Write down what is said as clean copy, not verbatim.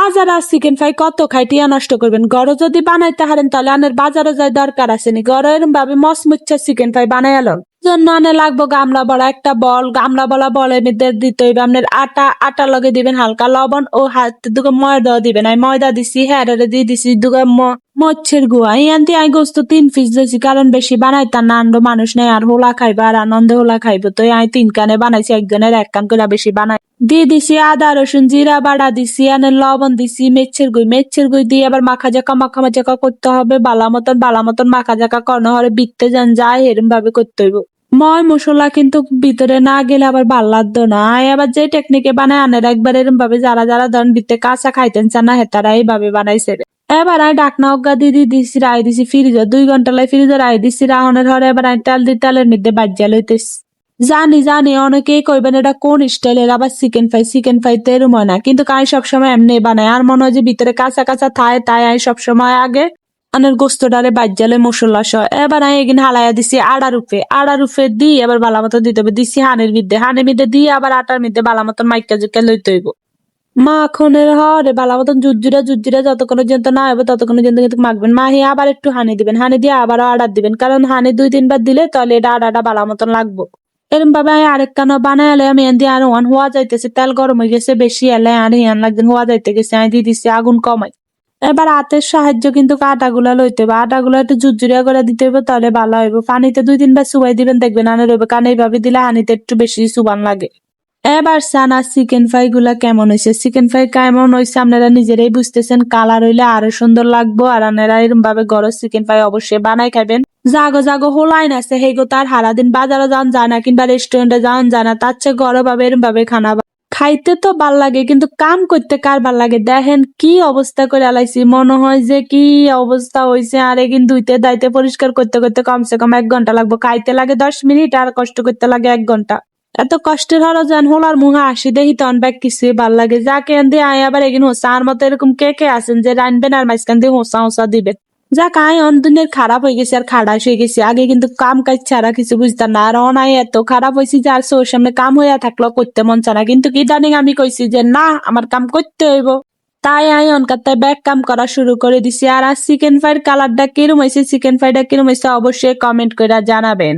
বাজার আর chicken fry কত খাইটিয়া নষ্ট করবেন, গড় যদি বানাইতে হারেন তাহলে আনের বাজারে যাই দরকার আছে নি। গড় এরম ভাবে মচমুচ্ছা চিকেন ফ্রাই বানাই এলো জন্য আনে লাগবো গামলা বড়া একটা বল, গামলা বড়া বলের মধ্যে দিতে হইবে আপনার আটা লগে দিবেন হালকা লবণ ও হাত দুটো ময়দা দিবেন। আমি ময়দা দিছি, হ্যাঁ দিয়ে দিছি দুটো মচ্ছের গুয়া। ইয়ান দিয়ে আমি গোস্ত 3 পিস দিয়েছি, কারণ বেশি বানাইতাম না, আন্ড মানুষ নেই আর হোলা খাইবা আর আনন্দে হোলা খাইবো, তো আমি 3 কানে বানাইছি, একজনের 1 কান করে বেশি বানাই। দিয়ে দিছি আদা রসুন জিরা বাড়া দিছি, আনে লবণ দিছি, মেচ্ছের গুই দিয়ে আবার মাখা জাকা করতে হবে। বালা মতন মাখা জাকা করানো হলে বিকতে যান যায় এরম ভাবে করতে হইব। ময় মশলা কিন্তু ভিতরে না গেলে আবার ভাল লাগতো না। আবার যে টেকনিকে বানায় আনের একবার এরম ভাবে যারা ধরেন ভিতরে কাঁচা খাইতেন চান না হেতারা এইভাবে বানাইছে। এবার আমি ডাকনা অজ্ঞা দিয়ে দিছি, রাই দিছি ফ্রিজে 2 ঘন্টা লাই ফ্রিজে রাই দিছি। রাহনের হরে এবার আমি তেলের মধ্যে বাজ্যা লইতেছি। জানি অনেকেই কইবেন এটা কোন স্টাইলের, আবার চিকেন ফ্রাই তো এরম হয় না, কিন্তু আমি সবসময় এমনি বানাই। আর মনে হয় যে ভিতরে কাঁচা থায়, তাই আমি সবসময় আগে আনের গোস্তটারে বাজ্যালে মশলা সহ। এবার আমি এগিন হালাইয়া দিছি আড়া রুফে দিই, এবার বালা মতো দিতে হবে। দিছি হানির মধ্যে দিয়ে আবার আটার মধ্যে বালা মতন মাইকা জুকা লইতে হইব। মাখনের হরে বালা মতন জুজুরা যতক্ষণ পর্যন্ত না হবে ততক্ষণ পর্যন্ত কিন্তু মাখবেন। মাহি আবার একটু হানি দিবেন, হানি দিয়ে আবারও আড়া দিবেন, কারণ হানি 2-3 বার দিলে তাহলে এটা আড়াটা বালা মতন লাগবো। এরম ভাবে আমি আরেক কানো বানাই এলে আমি এন দিয়ে আর ওয়ান হওয়া যাইতেছে, তেল গরম হয়ে গেছে বেশি এলে আর ইয়ান লাগছেন হওয়া যাইতে গেছে, আমি দিয়ে দিচ্ছি আগুন কমাই। এবার হাতের সাহায্য কিন্তু আটাগুলা লইতে হবে, আটাগুলা একটু জুরজুরিয়া করে দিতে হবে, তাহলে ভালো হইব। পানিতে 2-3 বার চুবাই দিবেন, দেখবেন আনে রইবে, কারণ এইভাবে দিলে হানিতে একটু বেশি চুবান লাগে। এবার সানা চিকেন ফ্রাই গুলা কেমন হয়েছে, চিকেন ফ্রাই কেমন হয়েছে আপনারা নিজেরাই বুঝতেছেন। কালার হইলে আরো সুন্দর লাগবো। আর আপনারা এরম ভাবে গরম চিকেন ফ্রাই অবশ্যই বানাই খাবেন। জাগো হোলাইন আছে হেগো তার সারাদিন বাজারে যান যায় না, কিংবা রেস্টুরেন্টে যান যায় না, তার চেয়ে ঘরে ভাবে এরম ভাবে খানা খাইতে তো ভাল লাগে, কিন্তু কাম করতে কার ভাল লাগে। দেখেন কি অবস্থা করে আলাইছি, মনে হয় যে কি অবস্থা হয়েছে। আর এগিন ধুইতে দাইতে পরিষ্কার করতে কমসে কম 1 ঘন্টা লাগবে। খাইতে লাগে 10 মিনিট আর কষ্ট করতে লাগে 1 ঘন্টা। এত কষ্টের হলো যেন হোলার মুহা আসি দেখি তখন ব্যাগ কিছুই ভাল লাগে। যাকে দিয়ে আয় আবার এগিন হোসা আর মতো এরকম কে আছেন যে রানবেন আর মাঝখান দিয়ে হোসা দিবেন। যাক আয় অনদিনের খারাপ হয়ে গেছে আর খাড়াস হয়ে গেছে। আগে কিন্তু কাম কাজ ছাড়া কিছু বুঝতাম না, আর অনায় এত খারাপ হয়েছি যে আর ওর সামনে কাম হইয়া থাকলেও করতে মন চায় না। কিন্তু ইদানিং আমি কইছি যে না, আমার কাম করতে হইব, তাই আমি অনকাতে ব্যাগ কাম করা শুরু করে দিছি। আর চিকেন ফ্রাইড কালারটা কিরম হয়েছে, চিকেন ফ্রাইটা কিরম হয়েছে অবশ্যই কমেন্ট করে জানাবেন।